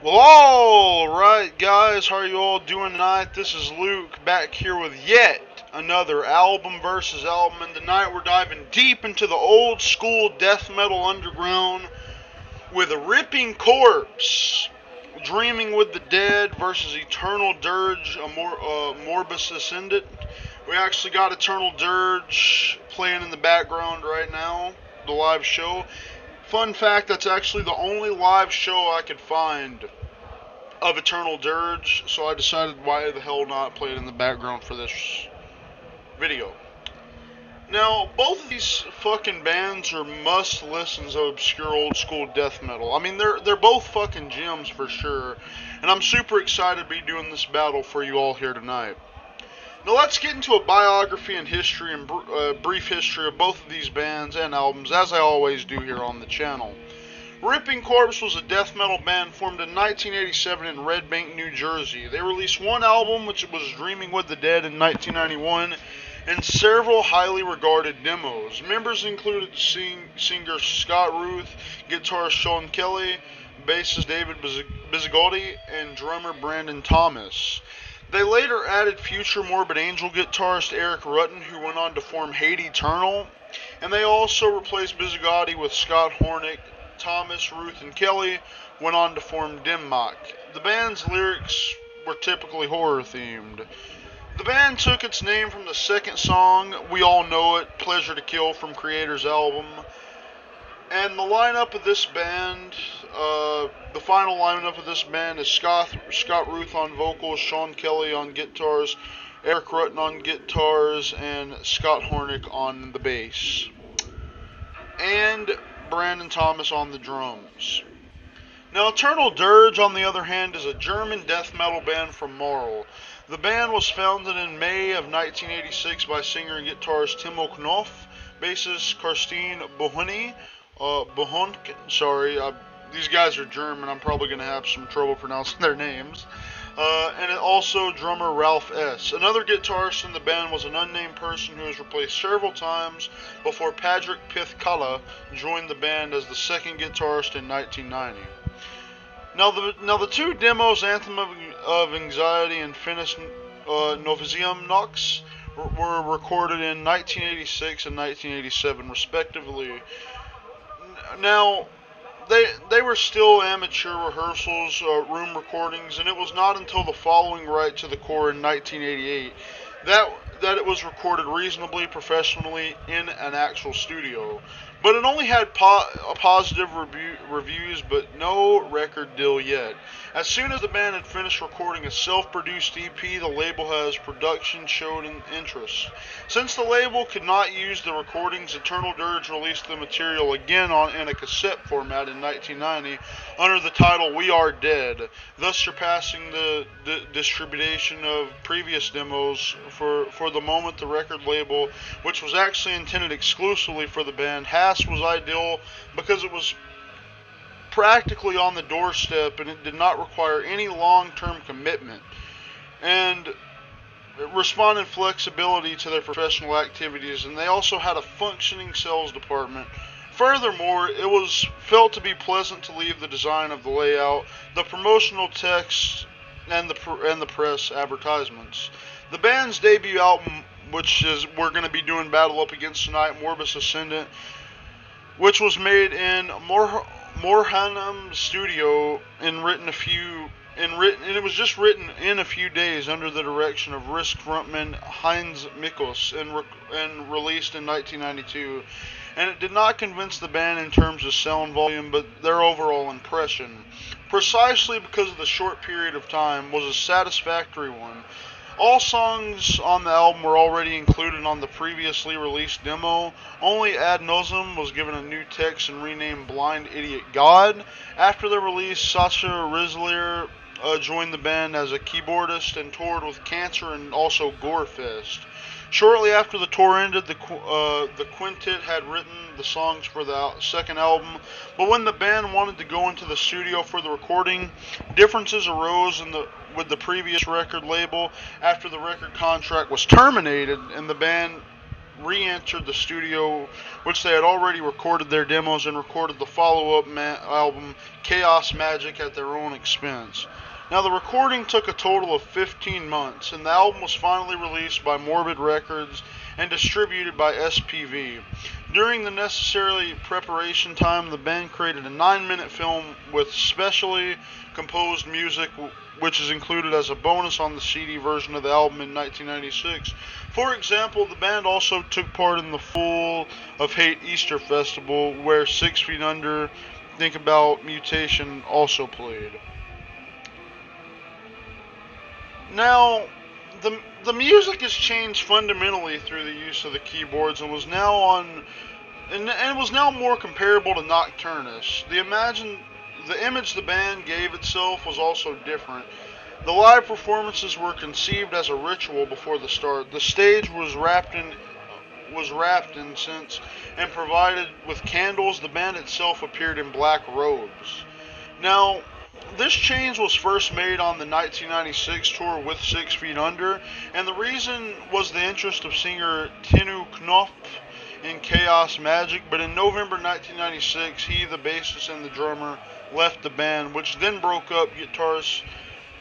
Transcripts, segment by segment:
Well, alright guys, how are you all doing tonight? This is Luke back here with yet another album versus album, and tonight we're diving deep into the old school death metal underground with a Ripping Corpse, Dreaming with the Dead versus Eternal Dirge, Morbus Ascendit. We actually got Eternal Dirge playing in the background right now, the live show. Fun fact, that's actually the only live show I could find of Eternal Dirge, so I decided why the hell not play it in the background for this video. Now, both of these fucking bands are must listens of obscure old school death metal. I mean, they're both fucking gems for sure, and I'm super excited to be doing this battle for you all here tonight. Now let's get into a biography and history and brief history of both of these bands and albums, as I always do here on the channel. Ripping Coprses was a death metal band formed in 1987 in Red Bank, New Jersey. They released one album, which was Dreaming with the Dead, in 1991, and several highly regarded demos. Members included singer Scott Ruth, guitarist Sean Kelly, bassist David Bizzigotti, and drummer Brandon Thomas. They later added future Morbid Angel guitarist Eric Rutten, who went on to form Hate Eternal, and they also replaced Bizzigotti with Scott Hornick. Thomas, Ruth, and Kelly went on to form Dimmock. The band's lyrics were typically horror themed. The band took its name from the second song, We All Know It, Pleasure to Kill, from Creator's album. And the lineup of this band, the final lineup of this band is Scott Ruth on vocals, Sean Kelly on guitars, Eric Rutten on guitars, and Scott Hornick on the bass. And Brandon Thomas on the drums. Now, Eternal Dirge, on the other hand, is a German death metal band from Marl. The band was founded in May of 1986 by singer and guitarist Timo Knopf, bassist Karsten Bohonk. These guys are German. I'm probably going to have some trouble pronouncing their names. And also drummer Ralph S. Another guitarist in the band was an unnamed person who was replaced several times before Patrick Pithkala joined the band as the second guitarist in 1990. Now the two demos, Anthem of Anxiety and Finis Novisium Nox, were recorded in 1986 and 1987 respectively. Now, they were still amateur rehearsals, room recordings, and it was not until the following Right to the Core in 1988 that it was recorded reasonably professionally in an actual studio. But it only had positive reviews, but no record deal yet. As soon as the band had finished recording a self-produced EP, the label has production showed an interest. Since the label could not use the recordings, Eternal Dirge released the material again in a cassette format in 1990 under the title We Are Dead, thus surpassing the distribution of previous demos. For the moment, the record label, which was actually intended exclusively for the band, was ideal because it was practically on the doorstep and it did not require any long-term commitment and it responded flexibility to their professional activities, and they also had a functioning sales department. Furthermore, it was felt to be pleasant to leave the design of the layout, the promotional text, and the press advertisements. The band's debut album, which is we're going to be doing battle up against tonight, Morbus Ascendit, which was made in Morhanum Studio and it was just written in a few days under the direction of Risk frontman Heinz Miklos and released in 1992. And it did not convince the band in terms of sound volume, but their overall impression, precisely because of the short period of time, was a satisfactory one. All songs on the album were already included on the previously released demo. Only Ad Nauseam was given a new text and renamed Blind Idiot God. After the release, Sasha Rizlier joined the band as a keyboardist and toured with Cancer and also Gorefest. Shortly after the tour ended, the quintet had written the songs for the second album, but when the band wanted to go into the studio for the recording, differences arose with the previous record label after the record contract was terminated, and the band re-entered the studio, which they had already recorded their demos, and recorded the follow-up album, Chaos Magic, at their own expense. Now, the recording took a total of 15 months, and the album was finally released by Morbid Records and distributed by SPV. During the necessary preparation time, the band created a 9-minute film with specially composed music, which is included as a bonus on the CD version of the album in 1996. For example, the band also took part in the Full of Hate Easter Festival, where 6 Feet Under, Think About Mutation also played. Now, the music has changed fundamentally through the use of the keyboards, and was now it was now more comparable to Nocturnus. The image the band gave itself was also different. The live performances were conceived as a ritual before the start. The stage was wrapped in incense and provided with candles. The band itself appeared in black robes. Now, this change was first made on the 1996 tour with 6 Feet Under, and the reason was the interest of singer Tinu Knopf in Chaos Magic, but in November 1996, he, the bassist, and the drummer left the band, which then broke up. Guitarist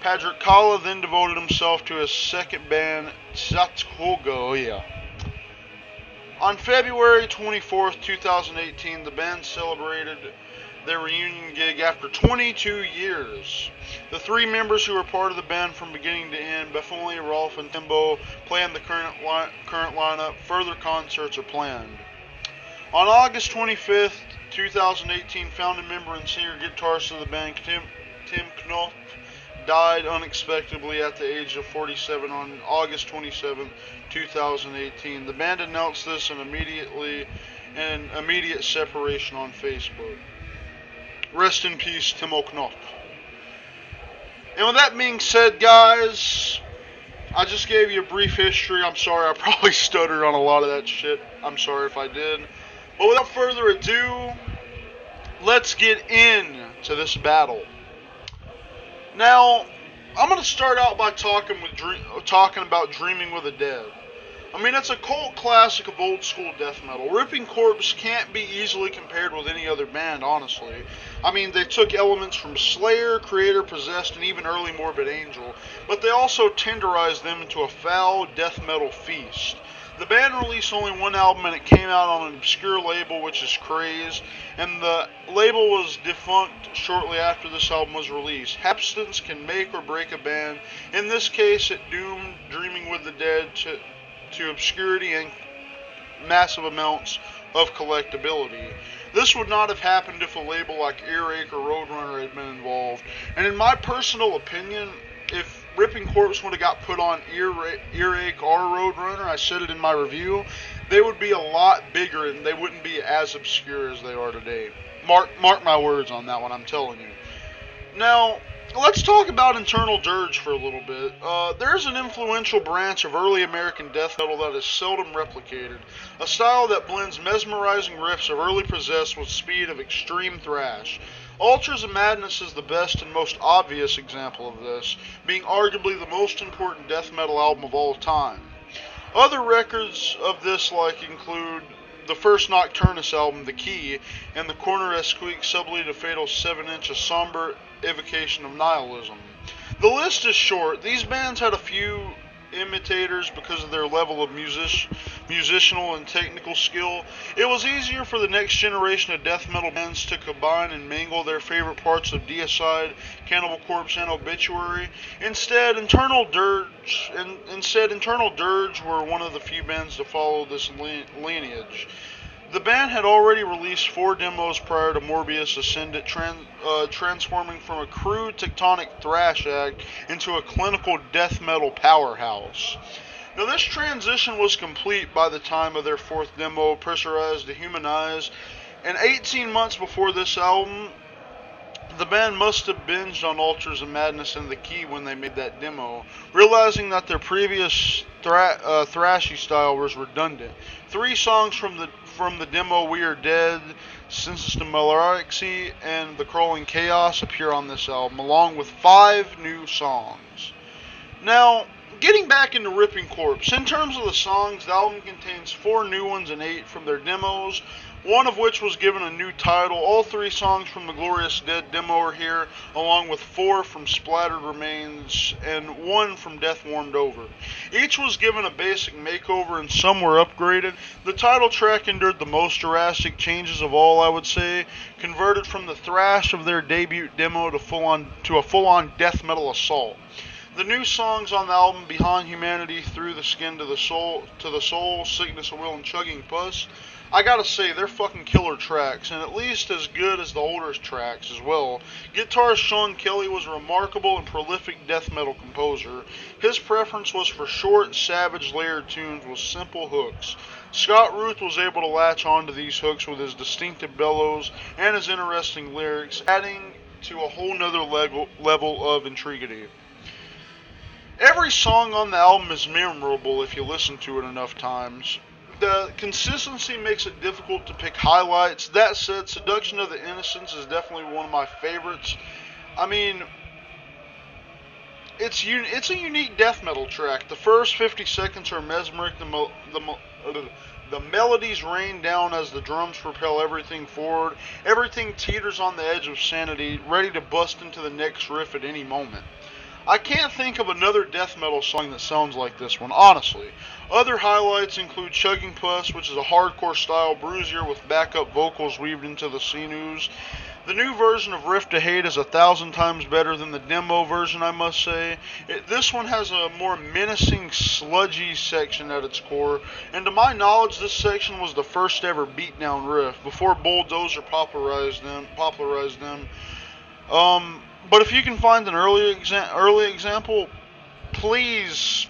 Patrick Kalla then devoted himself to his second band, Tsatskogoya. On February 24th, 2018, the band celebrated their reunion gig after 22 years. The three members who were part of the band from beginning to end, Befoli, Rolf, and Timbo, planned the current lineup. Further concerts are planned. On August 25th, 2018, founding member and singer guitarist of the band, Tim Knopf, died unexpectedly at the age of 47 on August 27th, 2018. The band announced this and immediate separation on Facebook. Rest in peace, Timo Knopf. And with that being said, guys, I just gave you a brief history. I'm sorry, I probably stuttered on a lot of that shit. I'm sorry if I did. But without further ado, let's get into this battle. Now, I'm going to start out by talking about Dreaming with the Dead. I mean, it's a cult classic of old school death metal. Ripping Coprses can't be easily compared with any other band, honestly. I mean, they took elements from Slayer, Creator, Possessed, and even early Morbid Angel, but they also tenderized them into a foul death metal feast. The band released only one album, and it came out on an obscure label, which is Craze, and the label was defunct shortly after this album was released. Happenstance can make or break a band. In this case, it doomed Dreaming with the Dead to obscurity and massive amounts of collectability. This would not have happened if a label like Earache or Roadrunner had been involved. And in my personal opinion, if Ripping Coprses would have got put on Earache or Roadrunner, I said it in my review, they would be a lot bigger and they wouldn't be as obscure as they are today. Mark my words on that one, I'm telling you. Now, let's talk about Eternal Dirge for a little bit. There's an influential branch of early American death metal that is seldom replicated. A style that blends mesmerizing riffs of early Possessed with speed of extreme thrash. Altars of Madness is the best and most obvious example of this, being arguably the most important death metal album of all time. Other records of this include the first Nocturnus album, The Key, and the Corner Esquique Subtly to Fatal 7-inch, A Somber Evocation of Nihilism. The list is short. These bands had a few imitators because of their level of musicianal and technical skill. It was easier for the next generation of death metal bands to combine and mangle their favorite parts of Deicide, Cannibal Corpse, and Obituary. Instead, Eternal Dirge were one of the few bands to follow this lineage. The band had already released 4 demos prior to Morbus Ascendit, transforming from a crude tectonic thrash act into a clinical death metal powerhouse. Now, this transition was complete by the time of their 4th demo, Pressurized, Dehumanized, and 18 months before this album, the band must have binged on Altars of Madness and The Key when they made that demo, realizing that their previous thrashy style was redundant. 3 songs from the demo, We Are Dead, Census to Malarixy, and The Crawling Chaos appear on this album, along with 5 new songs. Now, getting back into Ripping Corpse, in terms of the songs, the album contains 4 new ones and 8 from their demos, one of which was given a new title. All 3 songs from the Glorious Dead demo are here, along with 4 from Splattered Remains and 1 from Death Warmed Over. Each was given a basic makeover and some were upgraded. The title track endured the most drastic changes of all, I would say, converted from the thrash of their debut demo to a full-on death metal assault. The new songs on the album, Behind Humanity, Through the Skin to the Soul, Sickness of Will, and Chugging Puss, I gotta say, they're fucking killer tracks, and at least as good as the older tracks as well. Guitarist Sean Kelly was a remarkable and prolific death metal composer. His preference was for short, savage, layered tunes with simple hooks. Scott Ruth was able to latch onto these hooks with his distinctive bellows and his interesting lyrics, adding to a whole nother level of intriguity. Every song on the album is memorable if you listen to it enough times. The consistency makes it difficult to pick highlights. That said, Seduction of the Innocents is definitely one of my favorites. I mean, it's a unique death metal track. The first 50 seconds are mesmeric. The melodies rain down as the drums propel everything forward. Everything teeters on the edge of sanity, ready to bust into the next riff at any moment. I can't think of another death metal song that sounds like this one, honestly. Other highlights include Chugging Puss, which is a hardcore style bruiser with backup vocals weaved into the sinews. The new version of Rift to Hate is 1,000 times better than the demo version, I must say. This one has a more menacing, sludgy section at its core, and to my knowledge, this section was the first ever beatdown riff, before Bulldozer popularized them. But if you can find an early example, please,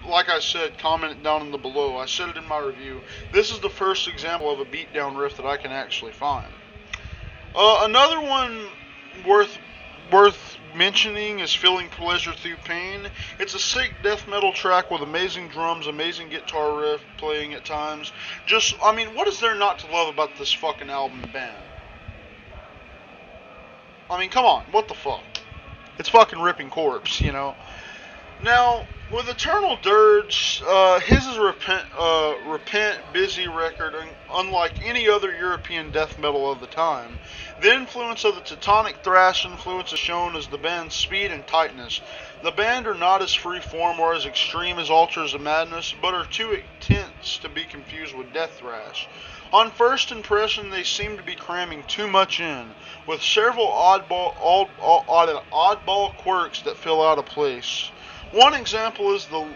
like I said, comment it down in the below. I said it in my review. This is the first example of a beatdown riff that I can actually find. Another one worth mentioning is Feeling Pleasure Through Pain. It's a sick death metal track with amazing drums, amazing guitar riff playing at times. What is there not to love about this fucking album and band? I mean, come on, what the fuck? It's fucking Ripping Corpse, you know? Now, with Eternal Dirge, his is a repent, busy record, unlike any other European death metal of the time. The influence of the Teutonic thrash influence is shown as the band's speed and tightness. The band are not as free-form or as extreme as Altars of Madness, but are too intense to be confused with death thrash. On first impression, they seem to be cramming too much in, with several oddball quirks that feel out of place. One example is the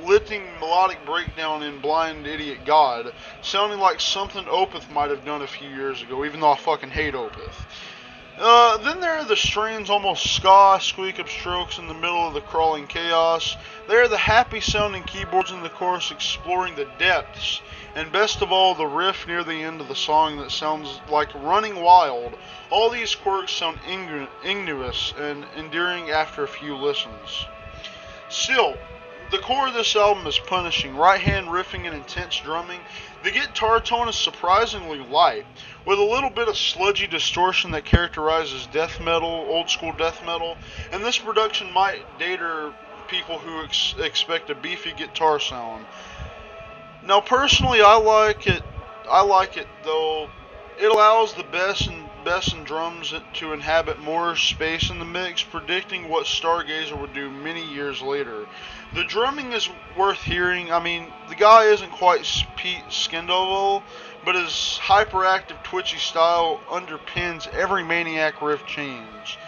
lifting melodic breakdown in Blind Idiot God, sounding like something Opeth might have done a few years ago, even though I fucking hate Opeth. Then there are the strange, almost ska squeak of strokes in the middle of the crawling chaos. There are the happy sounding keyboards in the chorus exploring the depths. And best of all, the riff near the end of the song that sounds like running wild. All these quirks sound igneous and endearing after a few listens. Still, the core of this album is punishing. Right-hand riffing and intense drumming. The guitar tone is surprisingly light, with a little bit of sludgy distortion that characterizes death metal, old school death metal, and this production might dater people who expect a beefy guitar sound. Now, personally, I like it though. It allows the bass and drums to inhabit more space in the mix, predicting what Stargazer would do many years later. The drumming is worth hearing. I mean, the guy isn't quite Pete Skendoval, but his hyperactive, twitchy style underpins every Maniac riff change.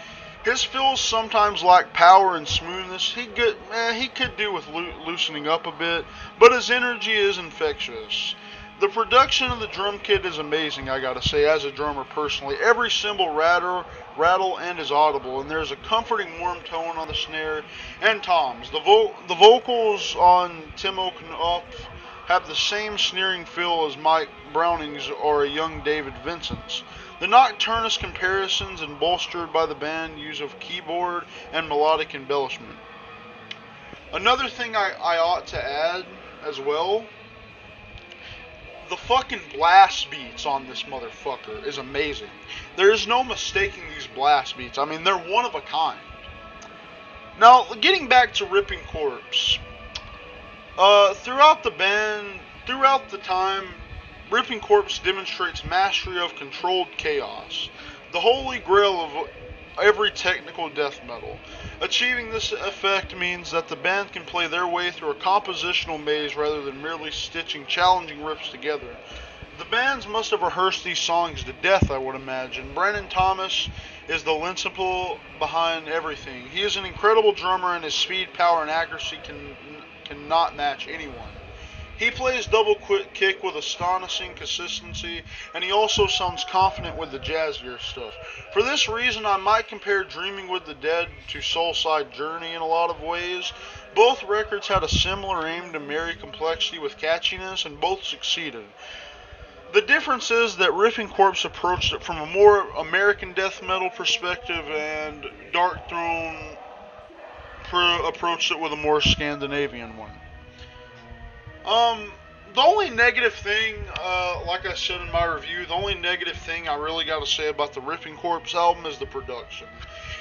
His fills sometimes lack power and smoothness. He could do with loosening up a bit, but his energy is infectious. The production of the drum kit is amazing, I gotta say, as a drummer personally. Every cymbal rattle and is audible, and there's a comforting warm tone on the snare and toms. The vocals on Timo Knopf have the same sneering feel as Mike Browning's or a young David Vincent's. The nocturnist comparisons and bolstered by the band use of keyboard and melodic embellishment. Another thing I ought to add as well, the fucking blast beats on this motherfucker is amazing. There is no mistaking these blast beats. I mean, they're one of a kind. Now, getting back to Ripping Corpse, throughout the time, Ripping Corpse demonstrates mastery of controlled chaos, the holy grail of every technical death metal. Achieving this effect means that the band can play their way through a compositional maze rather than merely stitching challenging riffs together. The bands must have rehearsed these songs to death, I would imagine. Brennan Thomas is the principal behind everything. He is an incredible drummer, and his speed, power, and accuracy cannot match anyone. He plays double kick with astonishing consistency, and he also sounds confident with the jazzier stuff. For this reason, I might compare Dreaming with the Dead to Soulside Journey in a lot of ways. Both records had a similar aim to marry complexity with catchiness, and both succeeded. The difference is that Ripping Corpse approached it from a more American death metal perspective, and Dark Throne approached it with a more Scandinavian one. The only negative thing, like I said in my review, the only negative thing I really got to say about the Ripping Corpse album is the production.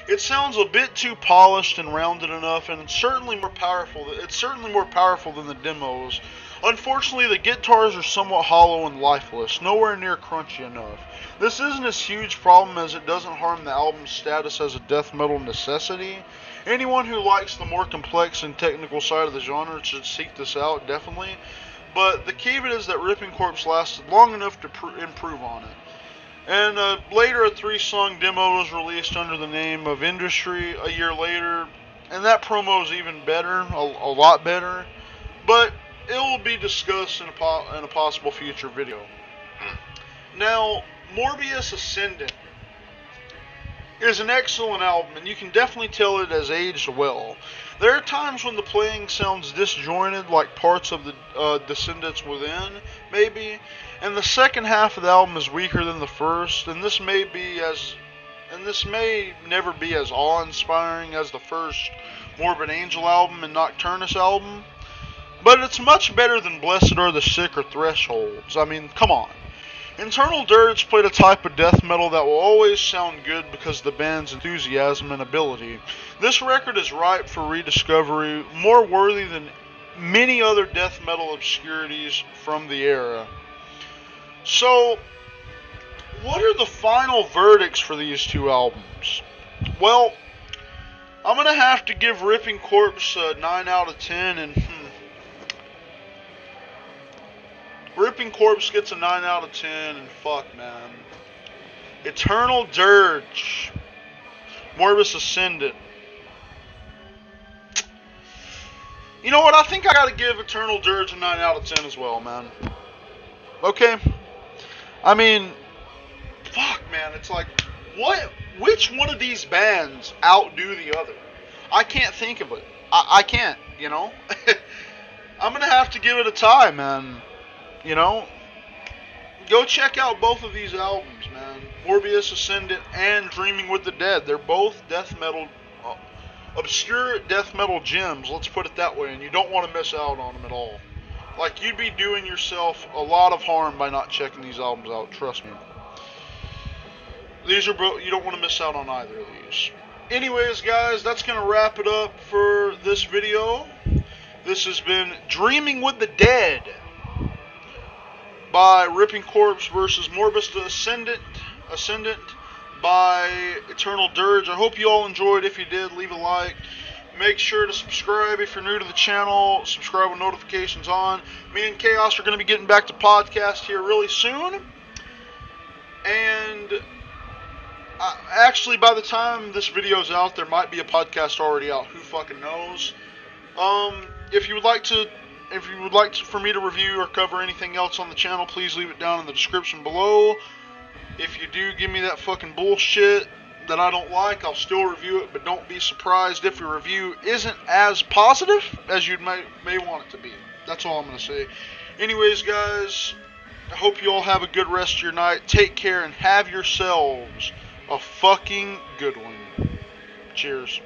It sounds a bit too polished and rounded enough, and it's certainly more powerful than the demos. Unfortunately, the guitars are somewhat hollow and lifeless, nowhere near crunchy enough. This isn't a huge problem, as it doesn't harm the album's status as a death metal necessity. Anyone who likes the more complex and technical side of the genre should seek this out, definitely. But the key of it is that Ripping Corpse lasted long enough to improve on it. And later, a 3-song demo was released under the name of Industry a year later, and that promo is even better, a lot better. But it will be discussed in a possible future video. Now, Morbus Ascendit is an excellent album, and you can definitely tell it has aged well. There are times when the playing sounds disjointed, like parts of the Descendants Within, maybe, and the second half of the album is weaker than the first, and this may never be as awe-inspiring as the first Morbid Angel album and Nocturnus album, but it's much better than Blessed Are the Sick or Thresholds. I mean, come on. Eternal Dirge played a type of death metal that will always sound good because of the band's enthusiasm and ability. This record is ripe for rediscovery, more worthy than many other death metal obscurities from the era. So, what are the final verdicts for these two albums? Well, I'm going to have to give Ripping Corpse a 9 out of 10, and Ripping Corpse gets a 9 out of 10, and fuck, man. Eternal Dirge. Morbus Ascendit. You know what? I think I gotta give Eternal Dirge a 9 out of 10 as well, man. Okay? I mean, fuck, man. It's like, which one of these bands outdo the other? I can't think of it. I can't, you know? I'm gonna have to give it a tie, man. You know, go check out both of these albums, man. Morbus Ascendit and Dreaming with the Dead. They're both death metal, obscure death metal gems, let's put it that way, and you don't want to miss out on them at all. Like, you'd be doing yourself a lot of harm by not checking these albums out, trust me. These are both, you don't want to miss out on either of these. Anyways, guys, that's going to wrap it up for this video. This has been Dreaming with the Dead by Ripping Corpse versus Morbus Ascendant by Eternal Dirge. I hope you all enjoyed. If you did, leave a like. Make sure to subscribe if you're new to the channel. Subscribe with notifications on. Me and Chaos are going to be getting back to podcast here really soon. And actually, by the time this video's out, there might be a podcast already out. Who fucking knows? If you would like for me to review or cover anything else on the channel, please leave it down in the description below. If you do give me that fucking bullshit that I don't like, I'll still review it, but don't be surprised if your review isn't as positive as you may want it to be. That's all I'm going to say. Anyways, guys, I hope you all have a good rest of your night. Take care and have yourselves a fucking good one. Cheers.